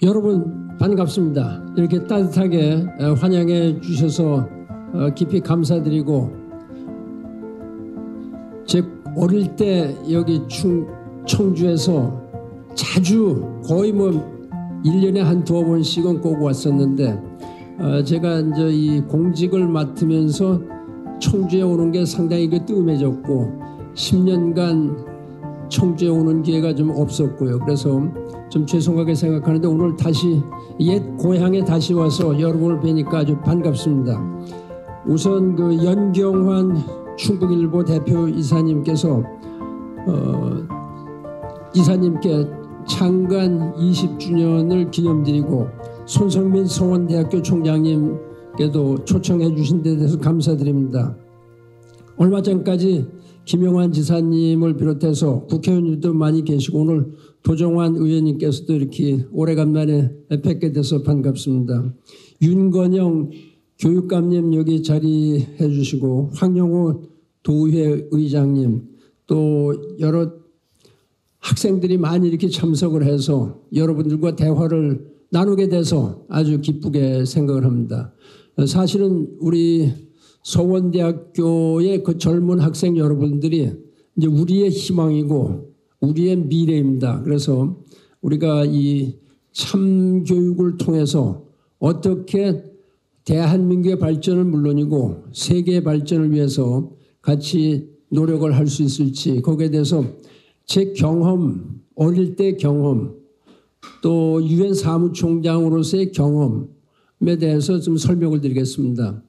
여러분 반갑습니다. 이렇게 따뜻하게 환영해 주셔서 깊이 감사드리고, 제 어릴 때 여기 청주에서 자주 거의 1년에 한 두어 번씩은 꼭 왔었는데, 제가 이제 이 공직을 맡으면서 청주에 오는 게 상당히 뜸해졌고 10년간 청주에 오는 기회가 좀 없었고요. 그래서 좀 죄송하게 생각하는데 오늘 다시 옛 고향에 다시 와서 여러분을 뵈니까 아주 반갑습니다. 우선 그 연경환 충북일보 대표 이사님께서 이사님께 창간 20주년을 기념드리고, 손성민 성원대학교 총장님께도 초청해 주신 데 대해서 감사드립니다. 얼마 전까지 김영환 지사님을 비롯해서 국회의원님도 많이 계시고, 오늘 도종환 의원님께서도 이렇게 오래간만에 뵙게 돼서 반갑습니다. 윤건영 교육감님 여기 자리해 주시고, 황영호 도의회 의장님, 또 여러 학생들이 많이 이렇게 참석을 해서 여러분들과 대화를 나누게 돼서 아주 기쁘게 생각을 합니다. 사실은 우리 서원대학교의 그 젊은 학생 여러분들이 이제 우리의 희망이고 우리의 미래입니다. 그래서 우리가 이 참교육을 통해서 어떻게 대한민국의 발전은 물론이고 세계의 발전을 위해서 같이 노력을 할 수 있을지, 거기에 대해서 제 경험, 어릴 때 경험, 또 유엔 사무총장으로서의 경험에 대해서 좀 설명을 드리겠습니다.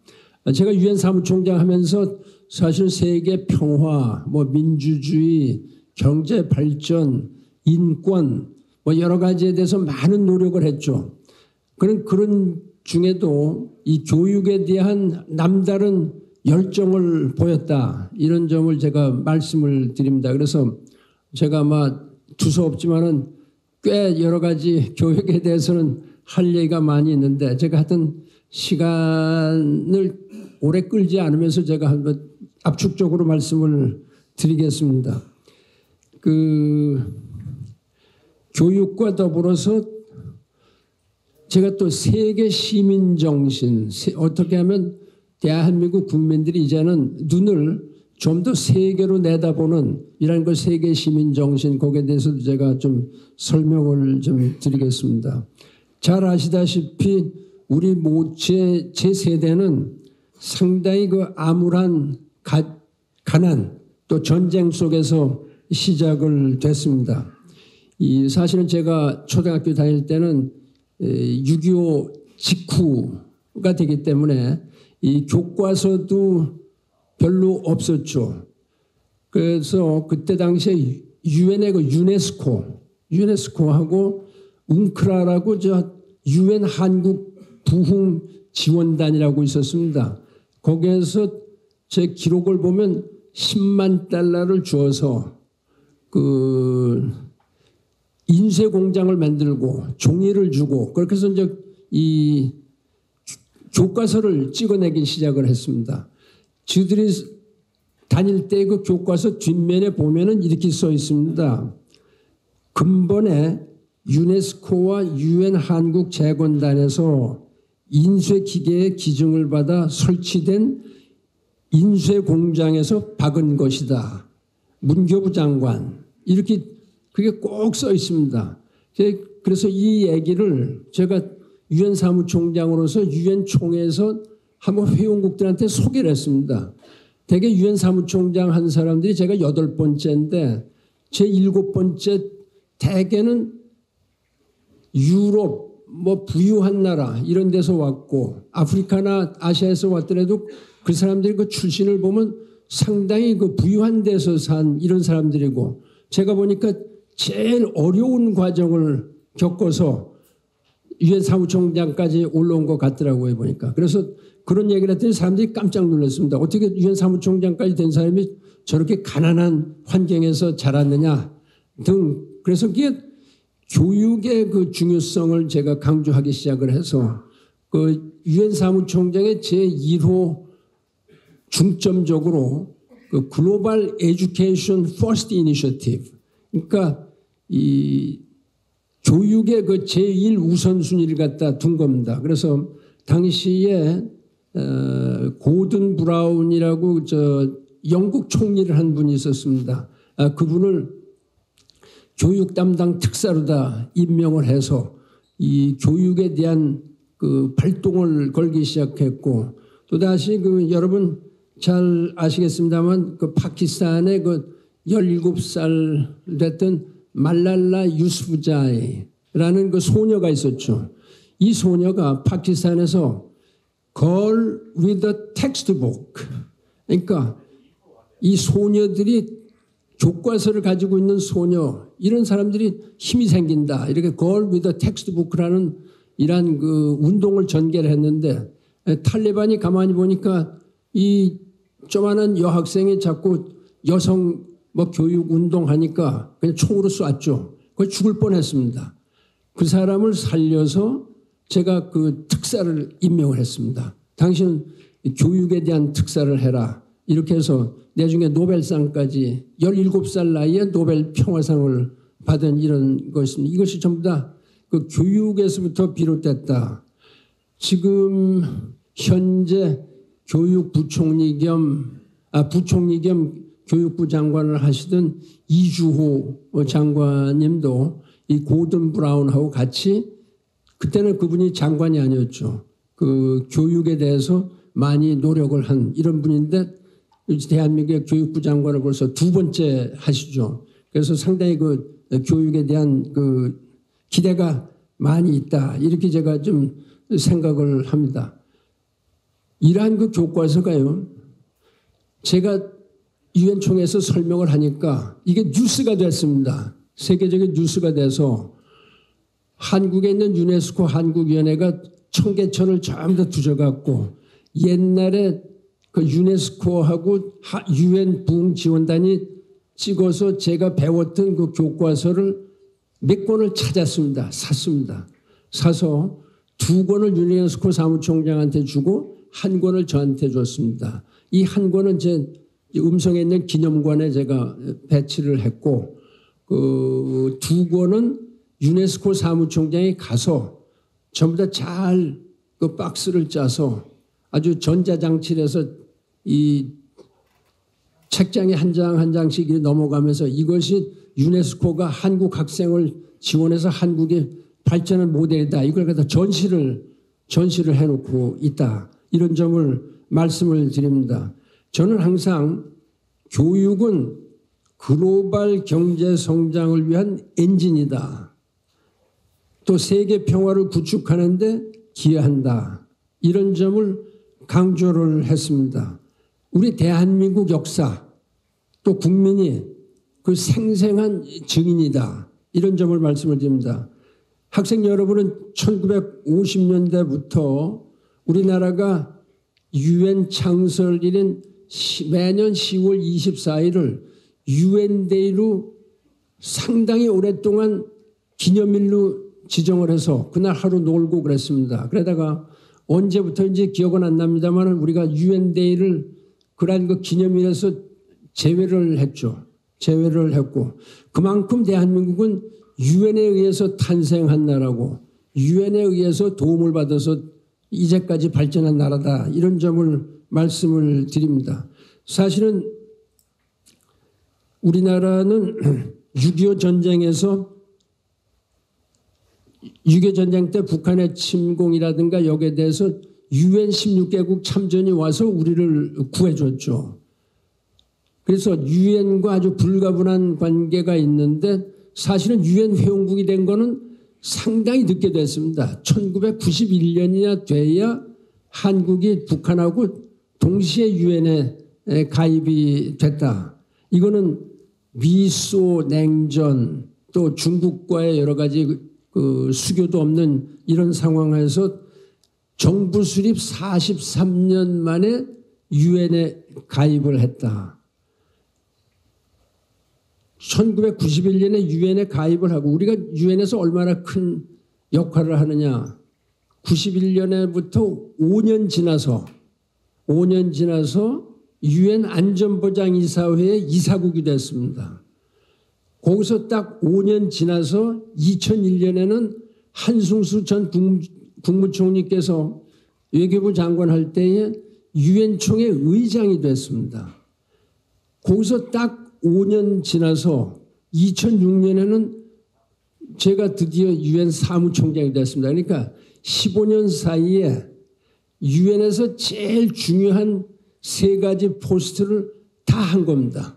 제가 유엔 사무총장 하면서 사실 세계 평화, 민주주의, 경제 발전, 인권 여러 가지에 대해서 많은 노력을 했죠. 그런 중에도 이 교육에 대한 남다른 열정을 보였다, 이런 점을 제가 말씀을 드립니다. 그래서 제가 두서없지만은 꽤 여러 가지 교육에 대해서는 할 얘기가 많이 있는데, 제가 하여튼 시간을 오래 끌지 않으면서 제가 한번 압축적으로 말씀을 드리겠습니다. 교육과 더불어서 제가 또 세계 시민 정신, 어떻게 하면 대한민국 국민들이 이제는 눈을 좀 더 세계로 내다보는 이런 그 세계 시민 정신, 거기에 대해서도 제가 좀 설명을 좀 드리겠습니다. 잘 아시다시피 우리 제 세대는 상당히 그 암울한 가난, 또 전쟁 속에서 시작을 됐습니다. 사실은 제가 초등학교 다닐 때는 6.25 직후가 되기 때문에 이 교과서도 별로 없었죠. 그래서 그때 당시에 유엔의 유네스코하고 웅크라라고 유엔 한국 부흥 지원단이라고 있었습니다. 거기에서 제 기록을 보면 10만 달러를 주어서 인쇄 공장을 만들고 종이를 주고, 그렇게 해서 이제 이 교과서를 찍어내기 시작을 했습니다. 저들이 다닐 때 그 교과서 뒷면에 보면은 이렇게 써 있습니다. 근본에 유네스코와 유엔 한국 재건단에서 인쇄 기계의 기증을 받아 설치된 인쇄 공장에서 박은 것이다. 문교부 장관, 이렇게 그게 꼭 써 있습니다. 그래서 이 얘기를 제가 유엔 사무총장으로서 유엔 총회에서 한번 회원국들한테 소개를 했습니다. 대개 유엔 사무총장 한 사람들이 제가 8번째인데, 제 7번째 대개는 유럽, 부유한 나라 이런 데서 왔고, 아프리카나 아시아에서 왔더라도 그 사람들이 그 출신을 보면 상당히 그 부유한 데서 산 이런 사람들이고, 제가 보니까 제일 어려운 과정을 겪어서 유엔 사무총장까지 올라온 것 같더라고요, 보니까. 그래서 그런 얘기를 했더니 사람들이 깜짝 놀랐습니다. 어떻게 유엔 사무총장까지 된 사람이 저렇게 가난한 환경에서 자랐느냐 등. 그래서 그게 교육의 그 중요성을 제가 강조하기 시작을 해서 그 유엔 사무총장의 제1호 중점적으로 그 글로벌 에듀케이션 퍼스트 이니셔티브, 그러니까 이 교육의 그 제1 우선순위를 갖다 둔 겁니다. 그래서 당시에 고든 브라운이라고 영국 총리를 한 분이 있었습니다. 그분을 교육 담당 특사로다 임명을 해서 이 교육에 대한 그 발동을 걸기 시작했고, 또다시 그 여러분 잘 아시겠습니다만 그 파키스탄의 그 17살 됐던 말랄라 유스프자이라는 그 소녀가 있었죠. 이 소녀가 파키스탄에서 Girl with a textbook, 그러니까 이 소녀들이 교과서를 가지고 있는 소녀, 이런 사람들이 힘이 생긴다, 이렇게 Girl with a textbook라는 이러한 그 운동을 전개를 했는데, 탈레반이 가만히 보니까 이 조만한 여학생이 자꾸 여성 뭐 교육 운동하니까 그냥 총으로 쐈죠. 거의 죽을 뻔했습니다. 그 사람을 살려서 제가 그 특사를 임명을 했습니다. 당신은 교육에 대한 특사를 해라. 이렇게 해서 나중에 노벨상까지 17살 나이에 노벨 평화상을 받은 이런 것입니다. 이것이 전부 다 그 교육에서부터 비롯됐다. 지금 현재 교육부총리 겸 교육부 장관을 하시던 이주호 장관님도 이 고든 브라운하고 같이, 그때는 그분이 장관이 아니었죠. 그 교육에 대해서 많이 노력을 한 이런 분인데, 대한민국의 교육부 장관을 벌써 두 번째 하시죠. 그래서 상당히 그 교육에 대한 그 기대가 많이 있다, 이렇게 제가 좀 생각을 합니다. 이러한 그 교과서가요, 제가 유엔 총회에서 설명을 하니까 이게 뉴스가 됐습니다. 세계적인 뉴스가 돼서 한국에 있는 유네스코 한국위원회가 청계천을 전부 다 두져갖고, 옛날에 그 유네스코하고 유엔 부흥지원단이 찍어서 제가 배웠던 그 교과서를 몇 권을 찾았습니다. 샀습니다. 사서 2권을 유네스코 사무총장한테 주고 1권을 저한테 줬습니다. 이 1권은 제 음성에 있는 기념관에 제가 배치를 했고, 그 2권은 유네스코 사무총장이 가서 전부 다 잘 그 박스를 짜서 아주 전자장치를 해서 이 책장에 한 장 한 장씩 넘어가면서 이것이 유네스코가 한국 학생을 지원해서 한국의 발전의 모델이다, 이걸 갖다 전시를 해놓고 있다, 이런 점을 말씀을 드립니다. 저는 항상 교육은 글로벌 경제 성장을 위한 엔진이다, 또 세계 평화를 구축하는 데 기여한다, 이런 점을 강조를 했습니다. 우리 대한민국 역사, 또 국민이 그 생생한 증인이다, 이런 점을 말씀을 드립니다. 학생 여러분은 1950년대부터 우리나라가 유엔 창설일인 매년 10월 24일을 유엔데이로 상당히 오랫동안 기념일로 지정을 해서 그날 하루 놀고 그랬습니다. 그러다가 언제부터인지 기억은 안 납니다만 우리가 유엔데이를 그러한 그 기념일에서 제외를 했죠. 제외를 했고, 그만큼 대한민국은 유엔에 의해서 탄생한 나라고 유엔에 의해서 도움을 받아서 이제까지 발전한 나라다, 이런 점을 말씀을 드립니다. 사실은 우리나라는 6.25 전쟁에서 6.25 전쟁 때 북한의 침공이라든가 여기에 대해서 유엔 16개국 참전이 와서 우리를 구해줬죠. 그래서 유엔과 아주 불가분한 관계가 있는데, 사실은 유엔 회원국이 된 거는 상당히 늦게 됐습니다. 1991년이나 돼야 한국이 북한하고 동시에 유엔에 가입이 됐다. 이거는 미소 냉전, 또 중국과의 여러 가지 그 수교도 없는 이런 상황에서 정부 수립 43년 만에 유엔에 가입을 했다. 1991년에 유엔에 가입을 하고, 우리가 유엔에서 얼마나 큰 역할을 하느냐. 91년에부터 5년 지나서 유엔 안전보장이사회의 이사국이 됐습니다. 거기서 딱 5년 지나서 2001년에는 한승수 전 국무총리께서 외교부 장관 할 때에 유엔 총회 의장이 됐습니다. 거기서 딱 5년 지나서 2006년에는 제가 드디어 유엔 사무총장이 됐습니다. 그러니까 15년 사이에 유엔에서 제일 중요한 3가지 포스트를 다 한 겁니다.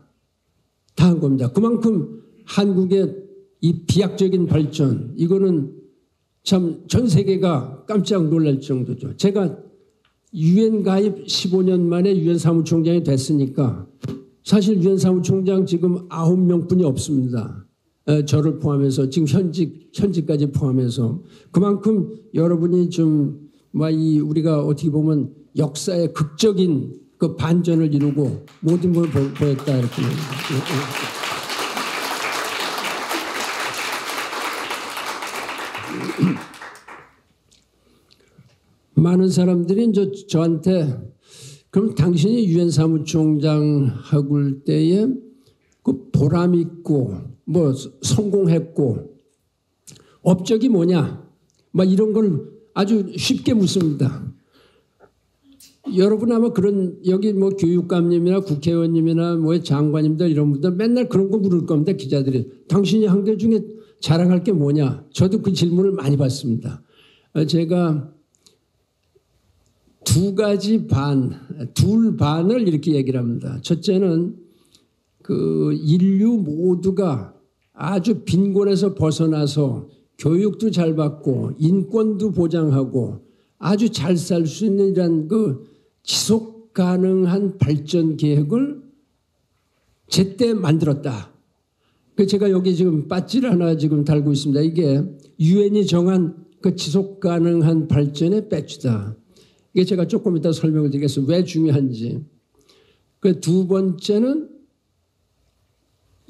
다 한 겁니다. 그만큼 한국의 이 비약적인 발전, 이거는 참 전 세계가 깜짝 놀랄 정도죠. 제가 유엔 가입 15년 만에 유엔 사무총장이 됐으니까 사실 유엔 사무총장 지금 9명뿐이 없습니다. 저를 포함해서 지금 현직까지 포함해서 그만큼 여러분이 좀 우리가 어떻게 보면 역사의 극적인 그 반전을 이루고 모든 걸 보였다 이렇게. 많은 사람들이 이제 저한테 그럼 당신이 유엔 사무총장 하고 때에 그 보람 있고 뭐 성공했고 업적이 뭐냐 막 이런 걸 아주 쉽게 묻습니다. 여러분 아마 그런 여기 뭐 교육감님이나 국회의원님이나 뭐 장관님들 이런 분들 맨날 그런 거 물을 겁니다. 기자들이 당신이 한 게 중에 자랑할 게 뭐냐. 저도 그 질문을 많이 받습니다. 제가 둘 반을 이렇게 얘기를 합니다. 첫째는 그 인류 모두가 아주 빈곤에서 벗어나서 교육도 잘 받고 인권도 보장하고 아주 잘 살 수 있는 이런 그 지속 가능한 발전 계획을 제때 만들었다. 그 제가 여기 지금 배지를 하나 지금 달고 있습니다. 이게 유엔이 정한 그 지속 가능한 발전의 배지다. 이게 제가 조금 이따 설명을 드리겠습니다. 왜 중요한지. 그 두 번째는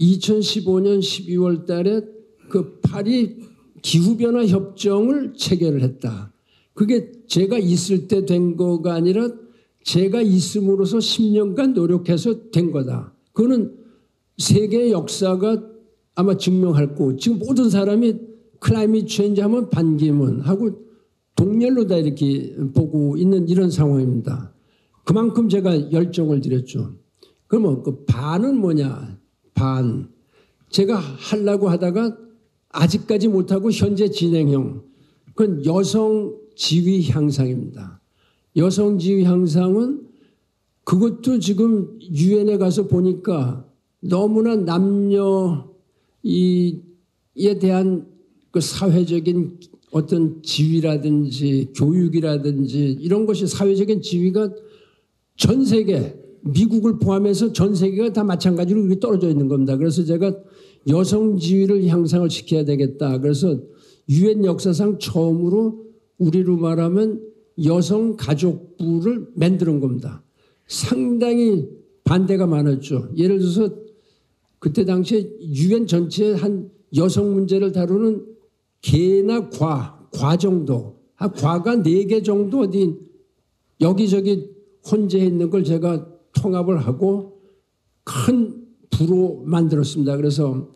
2015년 12월 달에 그 파리 기후변화 협정을 체결을 했다. 그게 제가 있을 때 된 거가 아니라 제가 있음으로써 10년간 노력해서 된 거다. 그거는 세계의 역사가 아마 증명할 거고 지금 모든 사람이 클라이밋 체인지 하면 반기문 하고 동렬로 다 이렇게 보고 있는 이런 상황입니다. 그만큼 제가 열정을 들였죠. 그러면 그 반은 뭐냐? 반. 제가 하려고 하다가 아직까지 못하고 현재 진행형. 그건 여성 지위 향상입니다. 여성 지위 향상은 그것도 지금 유엔에 가서 보니까 너무나 남녀에 대한 그 사회적인 어떤 지위라든지 교육이라든지 이런 것이 사회적인 지위가 전 세계 미국을 포함해서 전 세계가 다 마찬가지로 이렇게 떨어져 있는 겁니다. 그래서 제가 여성 지위를 향상을 시켜야 되겠다. 그래서 유엔 역사상 처음으로 우리로 말하면 여성 가족부를 만드는 겁니다. 상당히 반대가 많았죠. 예를 들어서 그때 당시에 유엔 전체에 한 여성 문제를 다루는 개나 과 정도, 과가 4개 정도 어디 여기저기 혼재해 있는 걸 제가 통합을 하고 큰 부로 만들었습니다. 그래서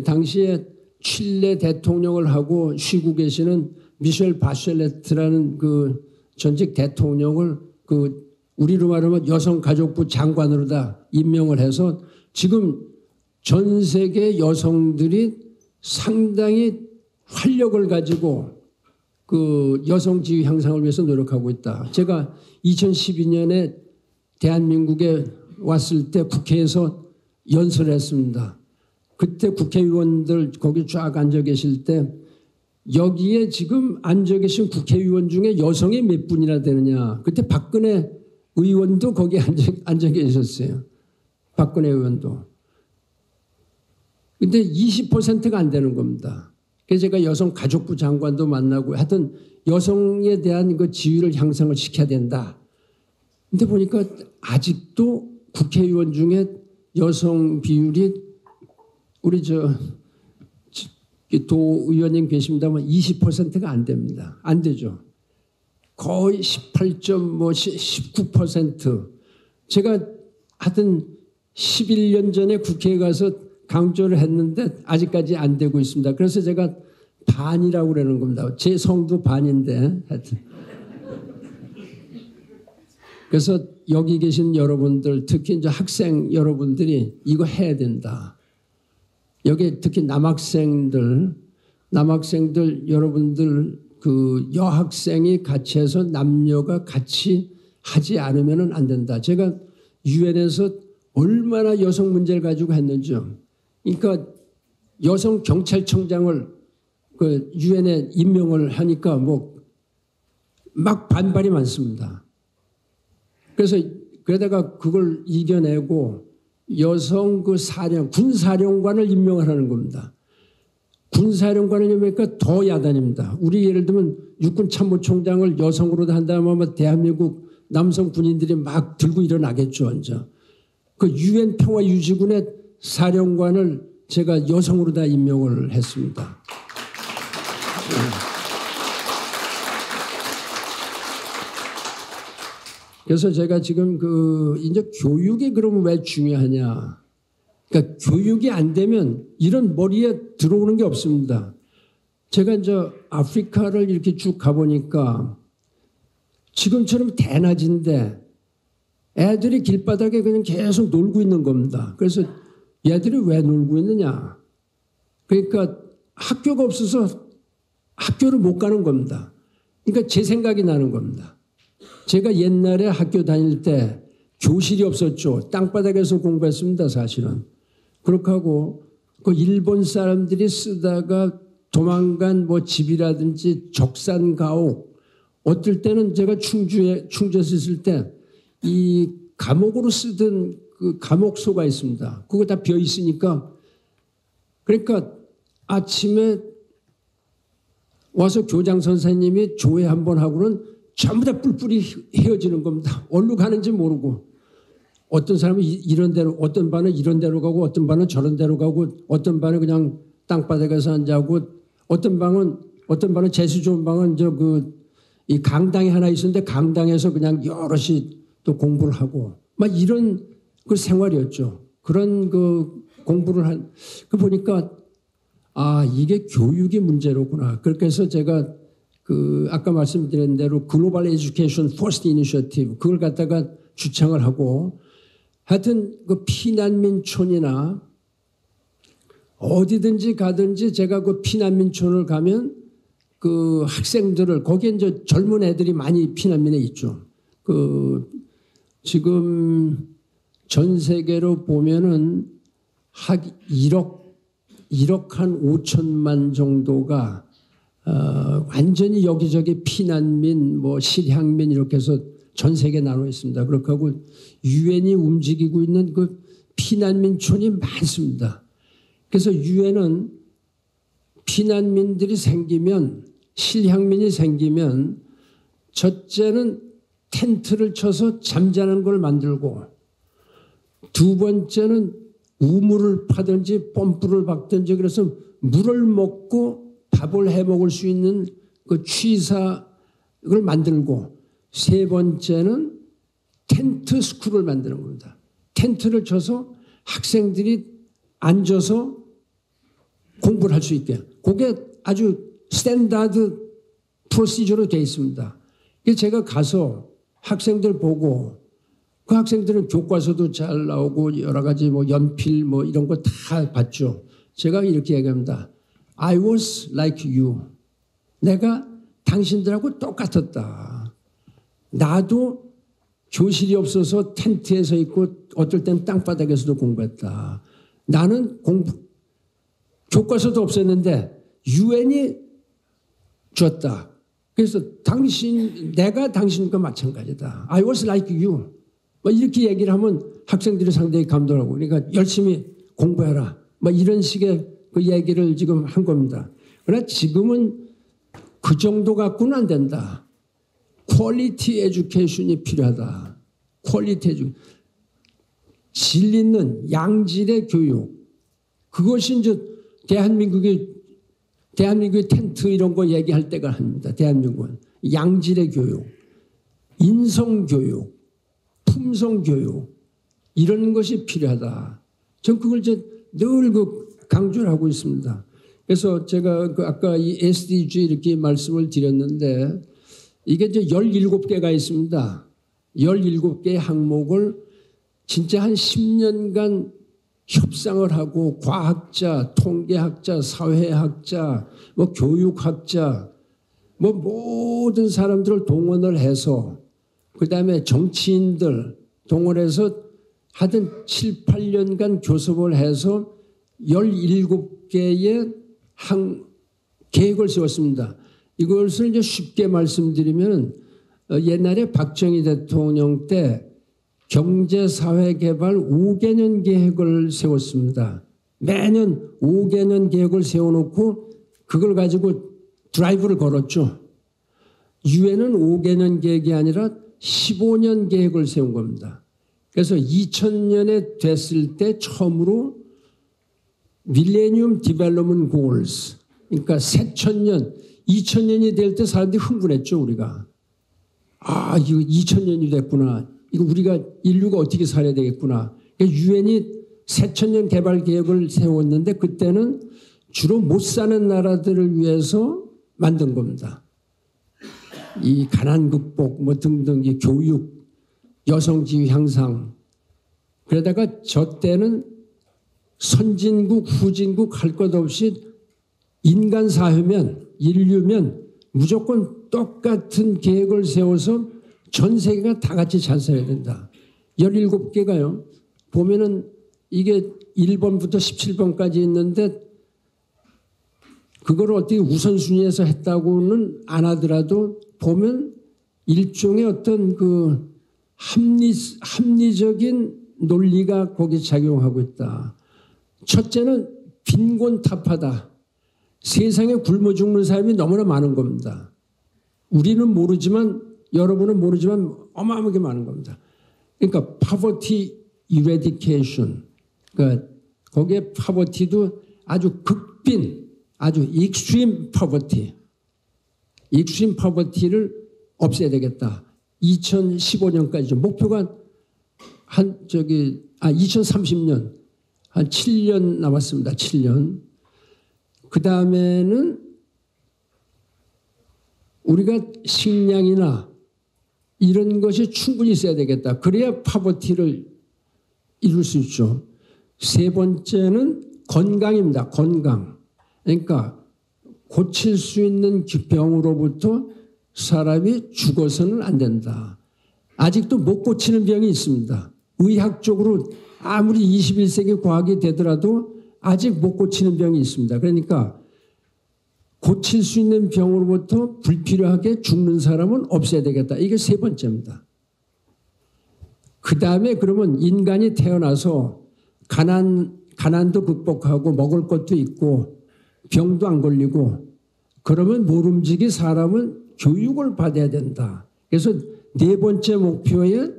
당시에 칠레 대통령을 하고 쉬고 계시는 미셸 바셸레트라는 그 전직 대통령을 그 우리로 말하면 여성가족부 장관으로 다 임명을 해서 지금 전 세계 여성들이 상당히 활력을 가지고 그 여성 지위 향상을 위해서 노력하고 있다. 제가 2012년에 대한민국에 왔을 때 국회에서 연설을 했습니다. 그때 국회의원들 거기 쫙 앉아 계실 때 여기에 지금 앉아 계신 국회의원 중에 여성이 몇 분이나 되느냐. 그때 박근혜 의원도 거기 앉아 계셨어요. 박근혜 의원도. 근데 20%가 안 되는 겁니다. 그래서 제가 여성가족부 장관도 만나고 하여튼 여성에 대한 그 지위를 향상을 시켜야 된다. 근데 보니까 아직도 국회의원 중에 여성 비율이 우리 도 의원님 계십니다만 20%가 안 됩니다. 안 되죠. 거의 18.19%. 제가 하여튼 11년 전에 국회에 가서 강조를 했는데 아직까지 안 되고 있습니다. 그래서 제가 반이라고 그러는 겁니다. 제 성도 반인데 하여튼. 그래서 여기 계신 여러분들, 특히 이제 학생 여러분들이 이거 해야 된다. 여기 특히 남학생들 여러분들 그 여학생이 같이 해서 남녀가 같이 하지 않으면 안 된다. 제가 유엔에서 얼마나 여성 문제를 가지고 했는지요. 그러니까 여성 경찰청장을 그 유엔에 임명을 하니까 뭐 막 반발이 많습니다. 그래서 그러다가 그걸 이겨내고 여성 그 군사령관을 임명하라는 겁니다. 군사령관을 임명하니까 더 야단입니다. 우리 예를 들면 육군참모총장을 여성으로 한다면 아마 대한민국 남성 군인들이 막 들고 일어나겠죠. 이제. 그 유엔 평화유지군의 사령관을 제가 여성으로 다 임명을 했습니다. 그래서 제가 지금 이제 교육이 그러면 왜 중요하냐. 그러니까 교육이 안 되면 이런 머리에 들어오는 게 없습니다. 제가 이제 아프리카를 이렇게 쭉 가보니까 지금처럼 대낮인데 애들이 길바닥에 그냥 계속 놀고 있는 겁니다. 그래서 얘들이 왜 놀고 있느냐. 그러니까 학교가 없어서 학교를 못 가는 겁니다. 그러니까 제 생각이 나는 겁니다. 제가 옛날에 학교 다닐 때 교실이 없었죠. 땅바닥에서 공부했습니다. 사실은. 그렇게 하고 그 일본 사람들이 쓰다가 도망간 뭐 집이라든지 적산가옥 어떨 때는 제가 충주에서 있을 때 이 감옥으로 쓰던 그 감옥소가 있습니다. 그거 다 비어 있으니까 그러니까 아침에 와서 교장 선생님이 조회 한번 하고는 전부 다 뿔뿔이 헤어지는 겁니다. 어디로 가는지 모르고 어떤 사람은 이런 데로 어떤 반은 이런 데로 가고 어떤 반은 저런 데로 가고 어떤 반은 그냥 땅바닥에서 앉아고 어떤 반은 재수 좋은 방은 이 강당이 하나 있었는데 강당에서 그냥 여럿이 또 공부를 하고 막 이런 그 생활이었죠. 그런 그 공부를 보니까 아 이게 교육이 문제로구나. 그렇게 해서 제가 아까 말씀드린 대로 글로벌 에듀케이션 퍼스트 이니셔티브 그걸 갖다가 주창을 하고 하여튼 그 피난민촌이나 어디든지 가든지 제가 그 피난민촌을 가면 그 학생들을 거기에 이제 젊은 애들이 많이 피난민에 있죠. 지금 전 세계로 보면은 한 1억 한 5천만 정도가 완전히 여기저기 피난민, 뭐 실향민 이렇게 해서 전 세계에 나눠 있습니다. 그렇게 하고 유엔이 움직이고 있는 그 피난민촌이 많습니다. 그래서 유엔은 피난민들이 생기면 실향민이 생기면 첫째는 텐트를 쳐서 잠자는 걸 만들고 두 번째는 우물을 파든지 펌프를 박든지 그래서 물을 먹고 밥을 해 먹을 수 있는 그 취사를 만들고 세 번째는 텐트 스쿨을 만드는 겁니다. 텐트를 쳐서 학생들이 앉아서 공부를 할 수 있게. 그게 아주 스탠다드 프로시저로 되어 있습니다. 그래서 제가 가서 학생들 보고 그 학생들은 교과서도 잘 나오고 여러 가지 뭐 연필 뭐 이런 거 다 봤죠. 제가 이렇게 얘기합니다. I was like you. 내가 당신들하고 똑같았다. 나도 교실이 없어서 텐트에서 있고 어떨 땐 땅바닥에서도 공부했다. 나는 교과서도 없었는데 유엔이 줬다. 그래서 내가 당신과 마찬가지다. I was like you. 뭐 이렇게 얘기를 하면 학생들이 상당히 감동하고 그러니까 열심히 공부해라. 뭐 이런 식의 그 얘기를 지금 한 겁니다. 그러나 지금은 그 정도 갖고는 안 된다. 퀄리티 에듀케이션이 필요하다. 퀄리티 에듀케이션. 질 있는 양질의 교육. 그것이 이제 대한민국의 텐트 이런 거 얘기할 때가 합니다. 대한민국은. 양질의 교육, 인성교육, 품성교육 이런 것이 필요하다. 전 그걸 늘 그 강조를 하고 있습니다. 그래서 제가 그 아까 이 SDG 이렇게 말씀을 드렸는데 이게 이제 17개가 있습니다. 17개의 항목을 진짜 한 10년간 협상을 하고 과학자, 통계학자, 사회학자, 뭐 교육학자, 뭐 모든 사람들을 동원을 해서 그다음에 정치인들 동원해서 하여튼 7, 8년간 교섭을 해서 17개의 계획을 세웠습니다. 이것을 이제 쉽게 말씀드리면 옛날에 박정희 대통령 때 경제사회개발 5개년 계획을 세웠습니다. 매년 5개년 계획을 세워놓고 그걸 가지고 드라이브를 걸었죠. 유엔은 5개년 계획이 아니라 15년 계획을 세운 겁니다. 그래서 2000년에 됐을 때 처음으로 밀레니엄 디벨롭먼트 골스, 그러니까 새천년, 2000년이 될 때 사람들이 흥분했죠. 우리가. 아, 이거 2000년이 됐구나. 이거 우리가 인류가 어떻게 살아야 되겠구나. 유엔이 새천년 개발 계획을 세웠는데 그때는 주로 못 사는 나라들을 위해서 만든 겁니다. 이 가난 극복 뭐 등등 이 교육, 여성 지위 향상. 그러다가 저 때는 선진국, 후진국 할 것 없이 인간 사회면 인류면 무조건 똑같은 계획을 세워서 전 세계가 다 같이 잘 살아야 된다. 17개가요. 보면은 이게 1번부터 17번까지 있는데 그걸 어떻게 우선순위에서 했다고는 안 하더라도 보면 일종의 어떤 그 합리적인 논리가 거기 작용하고 있다. 첫째는 빈곤타파다. 세상에 굶어 죽는 사람이 너무나 많은 겁니다. 우리는 모르지만 여러분은 모르지만 어마어마하게 많은 겁니다. 그러니까 poverty eradication. 그러니까 거기에 poverty도 아주 극빈, 아주 extreme poverty. extreme poverty를 없애야 되겠다. 2015년까지죠. 목표가 2030년 한 7년 남았습니다. 7년. 그 다음에는 우리가 식량이나 이런 것이 충분히 있어야 되겠다. 그래야 파버티를 이룰 수 있죠. 세 번째는 건강입니다. 건강. 그러니까 고칠 수 있는 병으로부터 사람이 죽어서는 안 된다. 아직도 못 고치는 병이 있습니다. 의학적으로 아무리 21세기 과학이 되더라도 아직 못 고치는 병이 있습니다. 그러니까 고칠 수 있는 병으로부터 불필요하게 죽는 사람은 없애야 되겠다. 이게 세 번째입니다. 그 다음에 그러면 인간이 태어나서 가난도 극복하고 먹을 것도 있고 병도 안 걸리고 그러면 모름지기 사람은 교육을 받아야 된다. 그래서 네 번째 목표에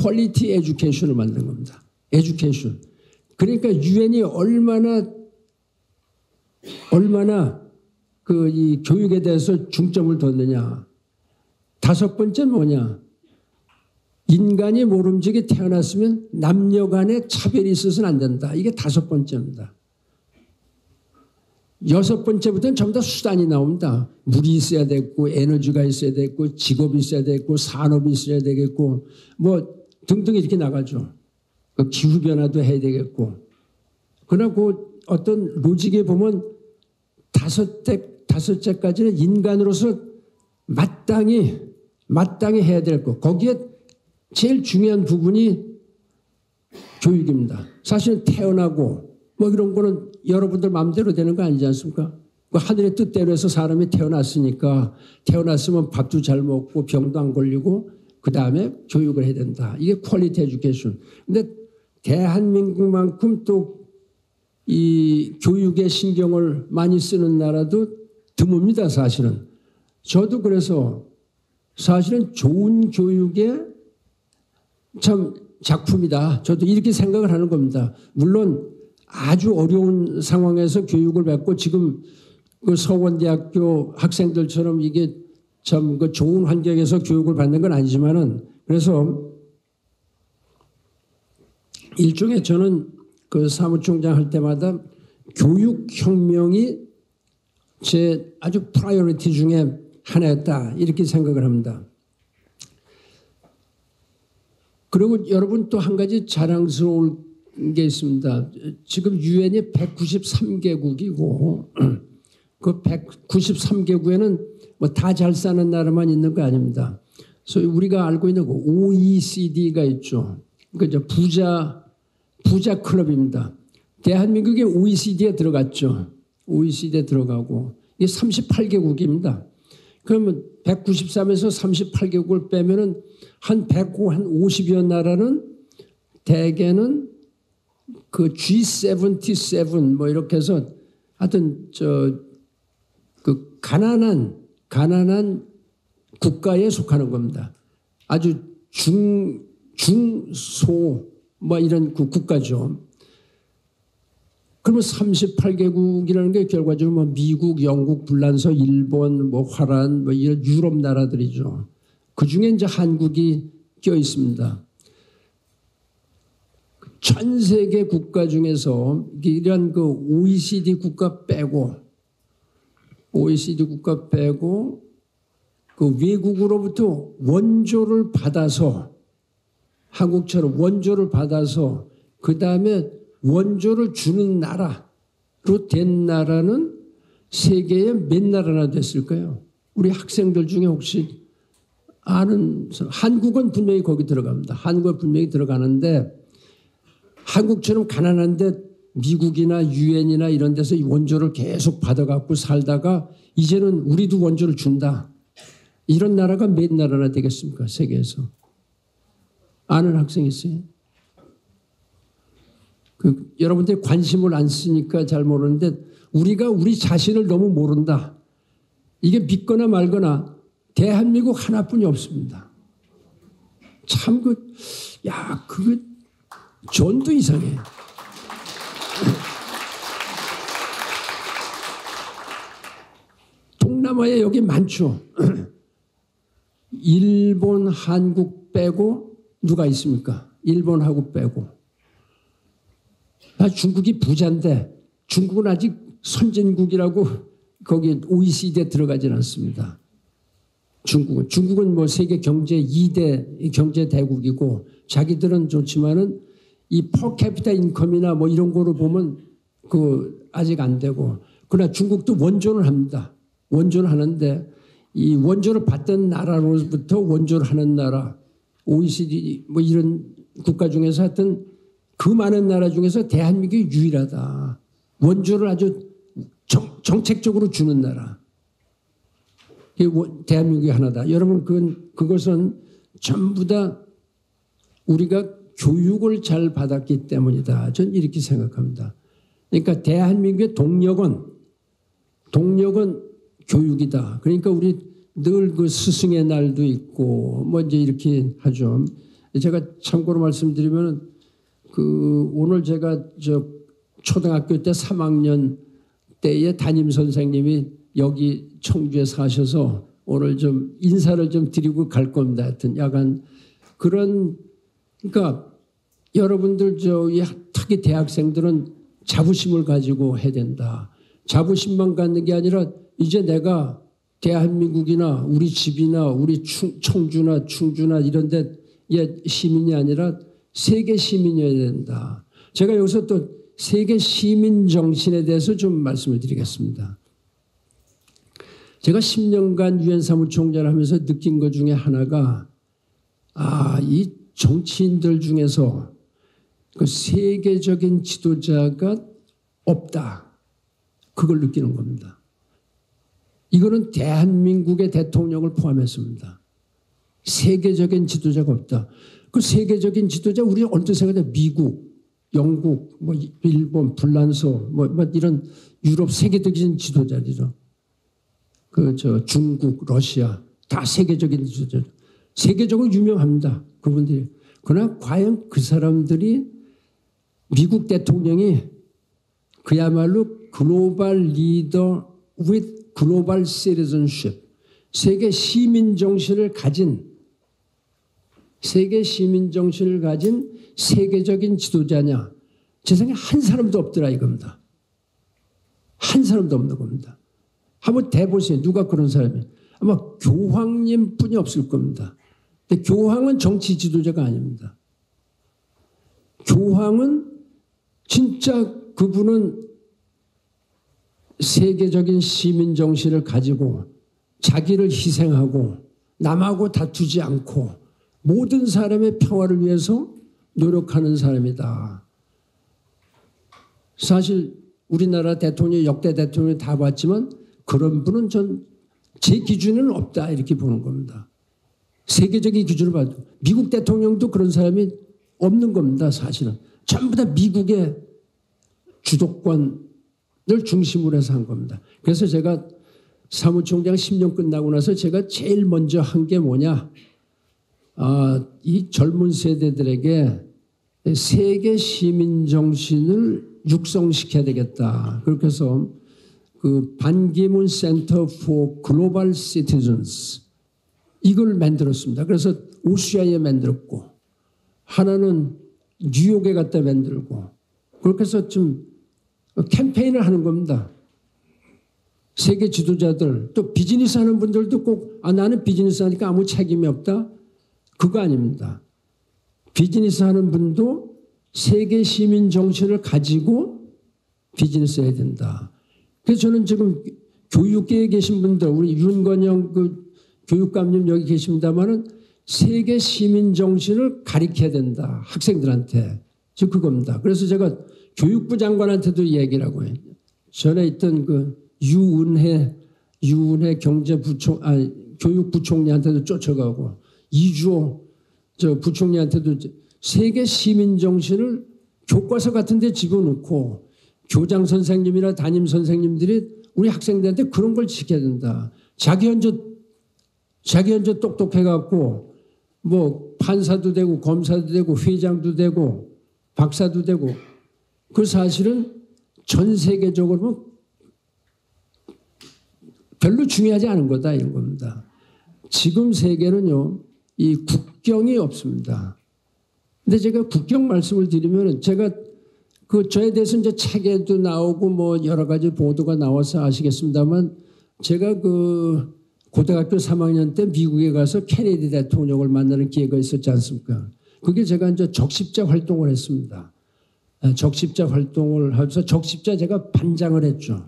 퀄리티 에듀케이션을 만든 겁니다. 에듀케이션. 그러니까 유엔이 얼마나 그 이 교육에 대해서 중점을 뒀느냐. 다섯 번째는 뭐냐. 인간이 모름지기 태어났으면 남녀 간에 차별이 있어서는 안 된다. 이게 다섯 번째입니다. 여섯 번째부터는 전부 다 수단이 나옵니다. 물이 있어야 되고 에너지가 있어야 되고 직업이 있어야 되고 산업이 있어야 되겠고 뭐 등등 이렇게 나가죠. 기후변화도 해야 되겠고. 그러나 그 어떤 로직에 보면 다섯째까지는 인간으로서 마땅히 해야 될 것. 거기에 제일 중요한 부분이 교육입니다. 사실은 태어나고 뭐 이런 거는 여러분들 마음대로 되는 거 아니지 않습니까? 그 하늘의 뜻대로 해서 사람이 태어났으니까 태어났으면 밥도 잘 먹고 병도 안 걸리고 그 다음에 교육을 해야 된다. 이게 퀄리티 에듀케이션. 근데 대한민국만큼 또 이 교육에 신경을 많이 쓰는 나라도 드뭅니다. 사실은. 저도 그래서 사실은 좋은 교육의 참 작품이다. 저도 이렇게 생각을 하는 겁니다. 물론 아주 어려운 상황에서 교육을 받고 지금 그 서원대학교 학생들처럼 이게 참 그 좋은 환경에서 교육을 받는 건 아니지만은 그래서 일종의 저는 그 사무총장 할 때마다 교육혁명이 제 아주 프라이어리티 중에 하나였다 이렇게 생각을 합니다. 그리고 여러분 또 한 가지 자랑스러울 게 있습니다. 지금 유엔이 193개국이고 그 193개국에는 뭐 다 잘 사는 나라만 있는 거 아닙니다. 소위 우리가 알고 있는 그 OECD가 있죠. 그러니까 부자 클럽입니다. 대한민국이 OECD에 들어갔죠. OECD에 들어가고 이게 38개국입니다. 그러면 193에서 38개국을 빼면은 한 150여 나라는 대개는 그 G77 뭐 이렇게 해서 하여튼 그 가난한 국가에 속하는 겁니다. 아주 중소 뭐 이런 국가죠. 그러면 38개국이라는 게 결과적으로 뭐 미국, 영국, 불란서, 일본, 뭐 화란, 뭐 이런 유럽 나라들이죠. 그 중에 이제 한국이 껴 있습니다. 전 세계 국가 중에서 이런 그 OECD 국가 빼고 그 외국으로부터 원조를 받아서 한국처럼 원조를 받아서 그 다음에 원조를 주는 나라로 된 나라는 세계에 몇 나라나 됐을까요? 우리 학생들 중에 혹시 아는 한국은 분명히 거기 들어갑니다. 한국은 분명히 들어가는데 한국처럼 가난한데 미국이나 유엔이나 이런 데서 원조를 계속 받아갖고 살다가 이제는 우리도 원조를 준다. 이런 나라가 몇 나라나 되겠습니까? 세계에서. 아는 학생 있어요? 여러분들이 관심을 안 쓰니까 잘 모르는데 우리가 우리 자신을 너무 모른다. 이게 믿거나 말거나 대한민국 하나뿐이 없습니다. 참 그거 전도 이상해. 동남아에 여기 많죠. 일본, 한국 빼고 누가 있습니까? 일본, 한국 빼고. 중국이 부자인데 중국은 아직 선진국이라고 거기 OECD에 들어가진 않습니다. 중국은 뭐 세계 경제 2대 경제 대국이고 자기들은 좋지만은 이 퍼캐피타 인컴이나 뭐 이런 거로 보면 그 아직 안 되고 그러나 중국도 원조를 합니다. 원조를 하는데 이 원조를 받던 나라로부터 원조를 하는 나라 OECD 뭐 이런 국가 중에서 하여튼 그 많은 나라 중에서 대한민국이 유일하다. 원조를 아주 정책적으로 주는 나라. 대한민국이 하나다. 여러분 그것은 전부 다 우리가 교육을 잘 받았기 때문이다. 저는 이렇게 생각합니다. 그러니까 대한민국의 동력은 교육이다. 그러니까 우리 늘 그 스승의 날도 있고 뭐 이제 이렇게 하죠. 제가 참고로 말씀드리면 오늘 제가 초등학교 때 3학년 때에 담임 선생님이 여기 청주에 사셔서 오늘 좀 인사를 좀 드리고 갈 겁니다. 하여튼 약간 그러니까 여러분들 특히 대학생들은 자부심을 가지고 해야 된다. 자부심만 갖는 게 아니라 이제 내가 대한민국이나 우리 집이나 우리 청주나 충주나 이런 데의 시민이 아니라 세계 시민이어야 된다. 제가 여기서 또 세계 시민 정신에 대해서 좀 말씀을 드리겠습니다. 제가 10년간 유엔 사무총장을 하면서 느낀 것 중에 하나가 이 정치인들 중에서 그 세계적인 지도자가 없다. 그걸 느끼는 겁니다. 이거는 대한민국의 대통령을 포함했습니다. 세계적인 지도자가 없다. 그 세계적인 지도자 우리 언뜻 생각해 미국, 영국, 뭐 일본, 불란서, 뭐 이런 유럽 세계적인 지도자들이죠. 중국, 러시아 다 세계적인 지도자. 세계적으로 유명합니다. 그분들이. 그러나 과연 그 사람들이 미국 대통령이 그야말로 글로벌 리더 with 글로벌 시티즌십 세계 시민 정신을 가진 세계적인 지도자냐. 세상에 한 사람도 없더라 이겁니다. 한 사람도 없는 겁니다. 한번 대보세요. 누가 그런 사람이. 아마 교황님뿐이 없을 겁니다. 근데 교황은 정치 지도자가 아닙니다. 교황은 진짜 그분은 세계적인 시민 정신을 가지고 자기를 희생하고 남하고 다투지 않고 모든 사람의 평화를 위해서 노력하는 사람이다. 사실 우리나라 대통령, 역대 대통령 다 봤지만 그런 분은 제 기준에는 없다 이렇게 보는 겁니다. 세계적인 기준을 봐도 미국 대통령도 그런 사람이 없는 겁니다. 사실은 전부 다 미국의 주도권을 중심으로 해서 한 겁니다. 그래서 제가 사무총장 10년 끝나고 나서 제가 제일 먼저 한 게 뭐냐, 이 젊은 세대들에게 세계 시민 정신을 육성시켜야 되겠다. 그렇게 해서 그 반기문 센터 for 글로벌 시티즌스 이걸 만들었습니다. 그래서 오시아에 만들었고 하나는 뉴욕에 갖다 만들고 그렇게 해서 좀 캠페인을 하는 겁니다. 세계 지도자들 또 비즈니스 하는 분들도 꼭 나는 비즈니스 하니까 아무 책임이 없다. 그거 아닙니다. 비즈니스 하는 분도 세계 시민 정신을 가지고 비즈니스 해야 된다. 그래서 저는 지금 교육계에 계신 분들, 우리 윤건영 그 교육감님 여기 계십니다만은 세계 시민 정신을 가르쳐야 된다. 학생들한테. 즉 그겁니다. 그래서 제가 교육부 장관한테도 얘기를 하고 해요. 전에 있던 그 유은혜 경제부총, 교육부총리한테도 쫓아가고 이주호 저 부총리한테도 세계 시민 정신을 교과서 같은 데 집어넣고 교장 선생님이나 담임 선생님들이 우리 학생들한테 그런 걸 지켜야 된다. 자기 혼자 똑똑해갖고 뭐 판사도 되고 검사도 되고 회장도 되고 박사도 되고 그 사실은 전 세계적으로 보면 별로 중요하지 않은 거다 이런 겁니다. 지금 세계는요 이 국경이 없습니다. 근데 제가 국경 말씀을 드리면 제가 그 저에 대해서 이제 책에도 나오고 뭐 여러 가지 보도가 나와서 아시겠습니다만 제가 그 고등학교 3학년 때 미국에 가서 케네디 대통령을 만나는 기회가 있었지 않습니까? 그게 제가 이제 적십자 활동을 했습니다. 적십자 활동을 하면서 적십자 제가 반장을 했죠.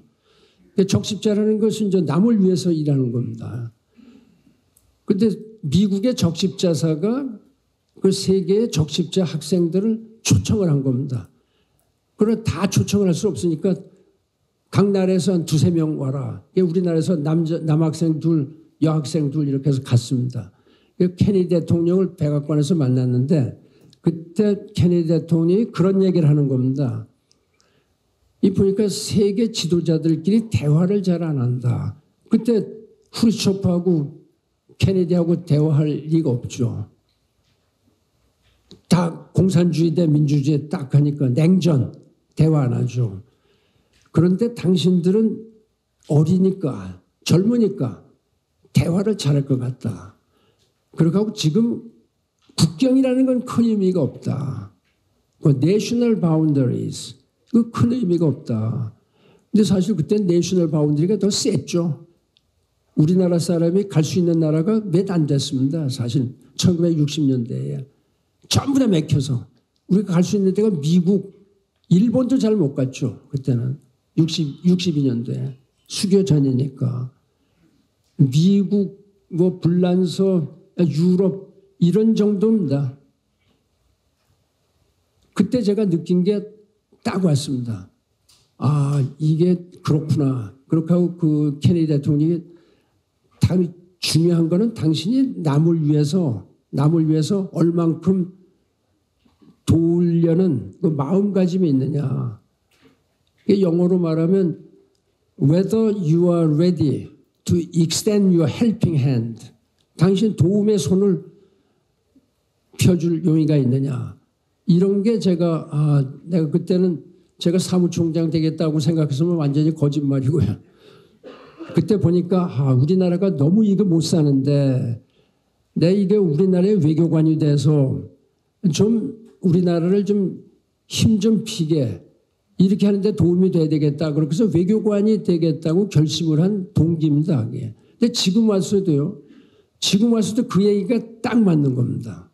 적십자라는 것은 이제 남을 위해서 일하는 겁니다. 근데 미국의 적십자사가 그 세계의 적십자 학생들을 초청을 한 겁니다. 그러나 다 초청을 할 수 없으니까 각 나라에서 한 두세 명 와라. 우리나라에서 남학생 둘, 여학생 둘 이렇게 해서 갔습니다. 케네디 대통령을 백악관에서 만났는데 그때 케네디 대통령이 그런 얘기를 하는 겁니다. 이 보니까 세계 지도자들끼리 대화를 잘 안 한다. 그때 후르초프하고 케네디하고 대화할 리가 없죠. 다 공산주의 대 민주주의 딱 하니까 냉전 대화 안 하죠. 그런데 당신들은 어리니까 젊으니까 대화를 잘할 것 같다. 그러고 지금 국경이라는 건 큰 의미가 없다. 그 national boundaries 그 큰 의미가 없다. 근데 사실 그때 내셔널 바운더리가 더 셌죠. 우리나라 사람이 갈 수 있는 나라가 몇 안 됐습니다. 사실 1960년대에 전부 다 막혀서 우리가 갈 수 있는 데가 미국, 일본도 잘 못 갔죠. 그때는 62년도에 수교 전이니까 미국, 뭐 불란서, 유럽 이런 정도입니다. 그때 제가 느낀 게 딱 왔습니다. 이게 그렇구나. 그렇게 하고 그 케네디 대통령이 중요한 거는 당신이 남을 위해서 얼만큼 도우려는 그 마음가짐이 있느냐. 영어로 말하면 whether you are ready to extend your helping hand. 당신 도움의 손을 펴줄 용의가 있느냐. 이런 게 제가 내가 그때는 제가 사무총장 되겠다고 생각했으면 완전히 거짓말이고요. 그때 보니까 우리나라가 너무 이거 못 사는데 내 이게 우리나라의 외교관이 돼서 좀 우리나라를 좀 힘 좀 피게 이렇게 하는데 도움이 돼야 되겠다. 그래서 외교관이 되겠다고 결심을 한 동기입니다. 그게. 근데 지금 와서도 그 얘기가 딱 맞는 겁니다.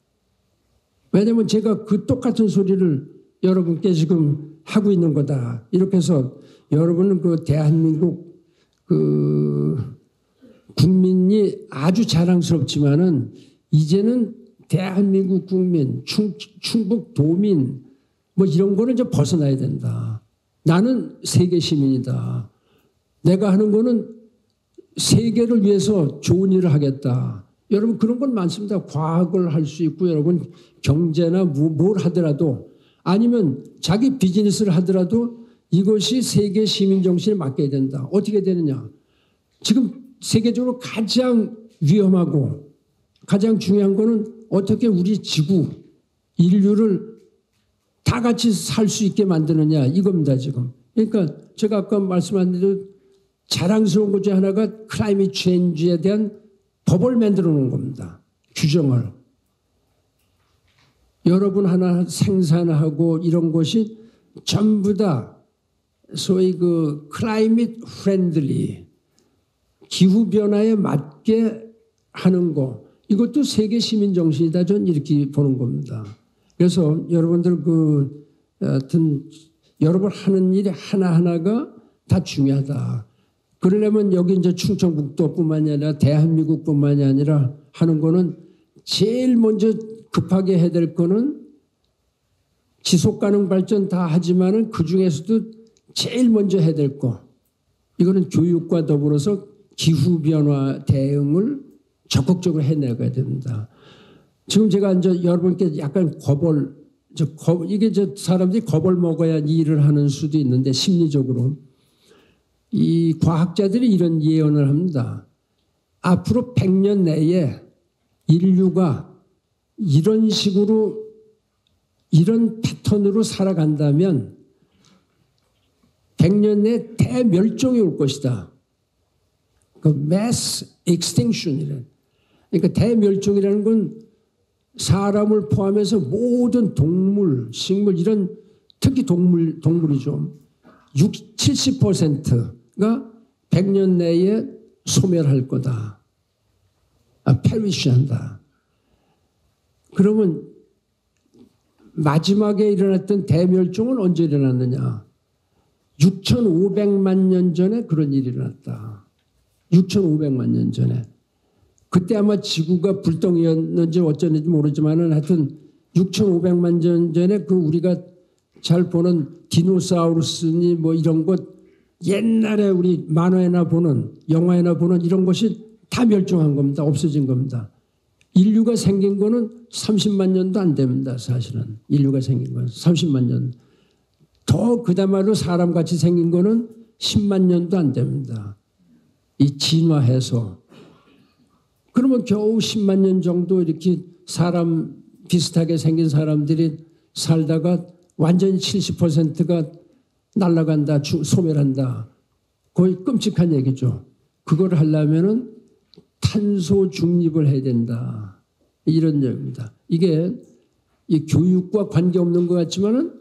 왜냐하면 제가 그 똑같은 소리를 여러분께 지금 하고 있는 거다. 이렇게 해서 여러분은 그 대한민국 그 국민이 아주 자랑스럽지만은 이제는 대한민국 국민, 충북 도민 뭐 이런 거는 이제 벗어나야 된다. 나는 세계 시민이다. 내가 하는 거는 세계를 위해서 좋은 일을 하겠다. 여러분 그런 건 많습니다. 과학을 할 수 있고 여러분 경제나 뭘 하더라도 아니면 자기 비즈니스를 하더라도 이것이 세계 시민 정신에 맡겨야 된다. 어떻게 되느냐. 지금 세계적으로 가장 위험하고 가장 중요한 거는 어떻게 우리 지구, 인류를 다 같이 살 수 있게 만드느냐 이겁니다 지금. 그러니까 제가 아까 말씀한 대로 자랑스러운 것 중에 하나가 클라이밋 체인지에 대한 법을 만들어 놓은 겁니다. 규정을. 여러분 하나 생산하고 이런 것이 전부 다 소위 그 클라이밋 프렌들리 기후변화에 맞게 하는 거 이것도 세계 시민 정신이다 저는 이렇게 보는 겁니다. 그래서 여러분들 그 하여튼 여러분 하는 일이 하나하나가 다 중요하다. 그러려면 여기 이제 충청북도뿐만이 아니라 대한민국뿐만이 아니라 하는 거는 제일 먼저 급하게 해야 될 거는 지속가능 발전 다 하지만은 그 중에서도 제일 먼저 해야 될 거. 이거는 교육과 더불어서 기후변화 대응을 적극적으로 해내가야 됩니다. 지금 제가 이제 여러분께 약간 이게 사람들이 겁을 먹어야 이 일을 하는 수도 있는데 심리적으로 이 과학자들이 이런 예언을 합니다. 앞으로 100년 내에 인류가 이런 식으로 이런 패턴으로 살아간다면 100년 내에 대멸종이 올 것이다. 그 mass extinction이라는. 그러니까 대멸종이라는 건 사람을 포함해서 모든 동물, 식물 이런 특히 동물이죠. 70%가 100년 내에 소멸할 거다. 페리시한다. 그러면 마지막에 일어났던 대멸종은 언제 일어났느냐? 6,500만 년 전에 그런 일이 일어났다. 6,500만 년 전에. 그때 아마 지구가 불덩이였는지 어쩌는지 모르지만은 하여튼 6,500만 년 전에 그 우리가 잘 보는 디노사우루스니 뭐 이런 것 옛날에 우리 만화에나 보는 영화에나 보는 이런 것이 다 멸종한 겁니다. 없어진 겁니다. 인류가 생긴 거는 30만 년도 안 됩니다. 사실은 인류가 생긴 건 30만 년. 더 그다음으로 사람같이 생긴 거는 10만 년도 안 됩니다. 이 진화해서. 그러면 겨우 10만 년 정도 이렇게 사람 비슷하게 생긴 사람들이 살다가 완전히 70%가 날아간다, 소멸한다. 거의 끔찍한 얘기죠. 그걸 하려면은 탄소 중립을 해야 된다. 이런 얘기입니다. 이게 이 교육과 관계없는 것 같지만은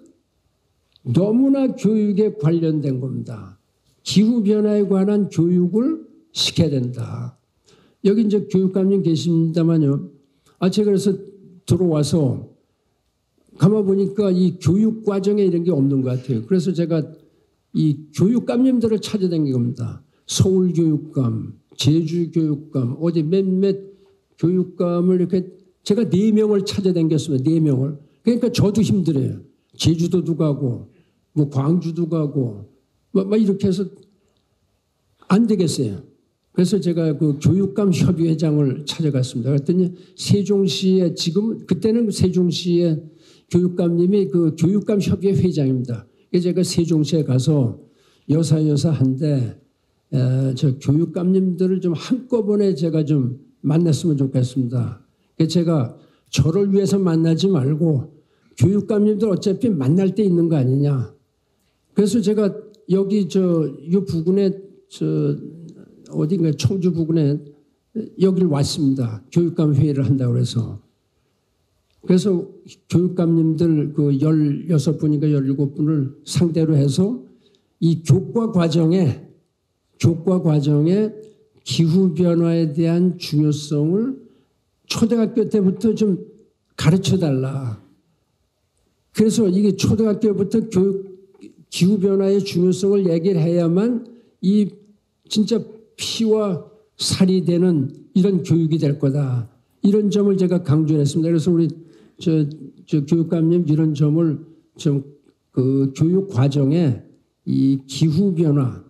너무나 교육에 관련된 겁니다. 기후변화에 관한 교육을 시켜야 된다. 여기 이제 교육감님 계십니다만요. 제가 그래서 들어와서 가만 보니까 이 교육 과정에 이런 게 없는 것 같아요. 그래서 제가 이 교육감님들을 찾아다닌 겁니다. 서울교육감, 제주교육감, 어디 몇몇 교육감을 이렇게 제가 4명을 찾아다녔습니다. 4명을. 그러니까 저도 힘들어요. 제주도도 가고, 뭐 광주도 가고, 막 이렇게 해서 안 되겠어요. 그래서 제가 그 교육감 협의회장을 찾아갔습니다. 그랬더니 세종시에 지금 그때는 세종시에 교육감님이 그 교육감 협의회 회장입니다. 그래서 제가 세종시에 가서 여사한데 저 교육감님들을 좀 한꺼번에 제가 좀 만났으면 좋겠습니다. 그래서 제가 저를 위해서 만나지 말고 교육감님들 어차피 만날 때 있는 거 아니냐. 그래서 제가 여기 이 부근에 어딘가 청주 부근에 여기를 왔습니다. 교육감 회의를 한다고 해서. 그래서 교육감님들 그 16분인가 17분을 상대로 해서 이 교과 과정에 기후변화에 대한 중요성을 초등학교 때부터 좀 가르쳐 달라. 그래서 이게 초등학교부터 기후변화의 중요성을 얘기를 해야만 이 진짜 피와 살이 되는 이런 교육이 될 거다. 이런 점을 제가 강조를 했습니다. 그래서 우리 저 교육감님 이런 점을 좀 그 교육 과정에 이 기후변화,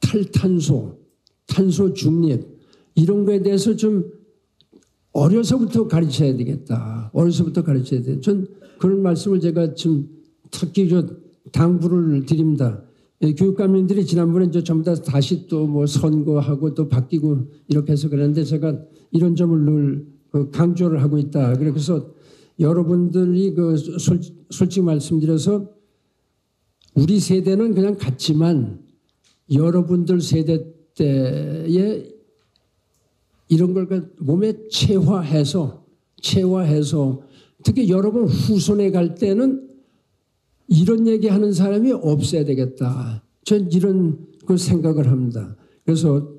탈탄소, 탄소 중립 이런 거에 대해서 좀 어려서부터 가르쳐야 되겠다. 어려서부터 가르쳐야 돼. 전 그런 말씀을 제가 지금 특히 당부를 드립니다. 교육감님들이 지난번에 이제 전부 다 다시 또 뭐 선거하고 또 바뀌고 이렇게 해서 그랬는데 제가 이런 점을 늘 강조를 하고 있다. 그래서 여러분들이 솔직히 말씀드려서 우리 세대는 그냥 같지만 여러분들 세대 때에 이런 걸 몸에 체화해서 특히 여러분 후손에 갈 때는 이런 얘기하는 사람이 없어야 되겠다. 전 이런 그 생각을 합니다. 그래서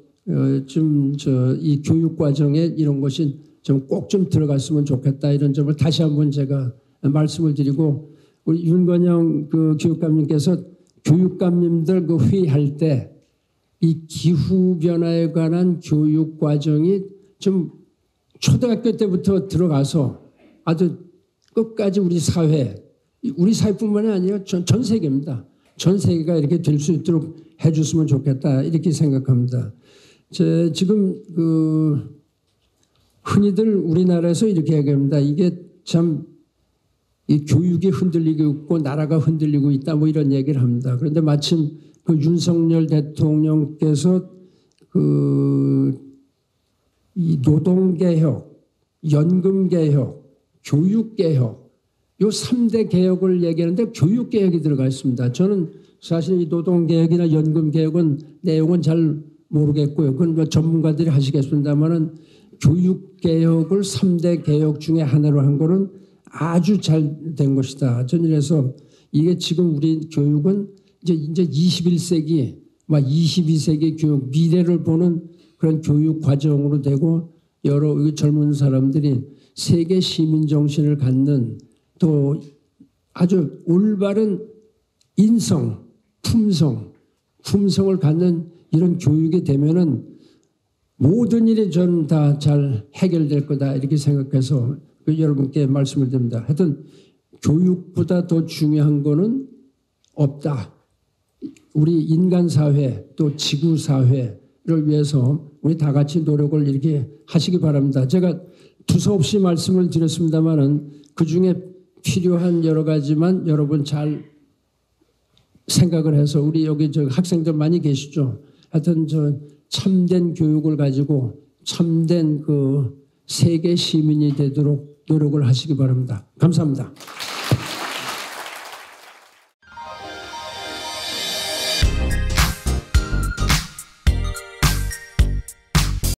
좀 이 교육 과정에 이런 것이 좀 꼭 좀 들어갔으면 좋겠다. 이런 점을 다시 한번 제가 말씀을 드리고 우리 윤건영 그 교육감님께서 교육감님들 그 회의할 때 이 기후 변화에 관한 교육 과정이 좀 초등학교 때부터 들어가서 아주 끝까지 우리 사회뿐만이 아니라 전 세계입니다. 전 세계가 이렇게 될 수 있도록 해줬으면 좋겠다 이렇게 생각합니다. 지금 흔히들 우리나라에서 이렇게 얘기합니다. 이게 참 이 교육이 흔들리고 있고 나라가 흔들리고 있다 뭐 이런 얘기를 합니다. 그런데 마침 그 윤석열 대통령께서 이 노동개혁, 연금개혁, 교육개혁 요 3대 개혁을 얘기하는데 교육개혁이 들어가 있습니다. 저는 사실 이 노동개혁이나 연금개혁은 내용은 잘 모르겠고요. 그건 뭐 전문가들이 하시겠습니다만은 교육개혁을 3대 개혁 중에 하나로 한 거는 아주 잘 된 것이다. 저는 그래서 이게 지금 우리 교육은 이제 21세기, 막 22세기 교육, 미래를 보는 그런 교육 과정으로 되고 여러 젊은 사람들이 세계 시민 정신을 갖는 또 아주 올바른 인성, 품성을 갖는 이런 교육이 되면은 모든 일이 전 다 잘 해결될 거다 이렇게 생각해서 여러분께 말씀을 드립니다. 하여튼 교육보다 더 중요한 거는 없다. 우리 인간사회 또 지구사회를 위해서 우리 다 같이 노력을 이렇게 하시기 바랍니다. 제가 두서없이 말씀을 드렸습니다마는 그중에 필요한 여러 가지만 여러분 잘 생각을 해서 우리 여기 학생들 많이 계시죠. 하여튼 참된 교육을 가지고 참된 그 세계 시민이 되도록 노력을 하시기 바랍니다. 감사합니다.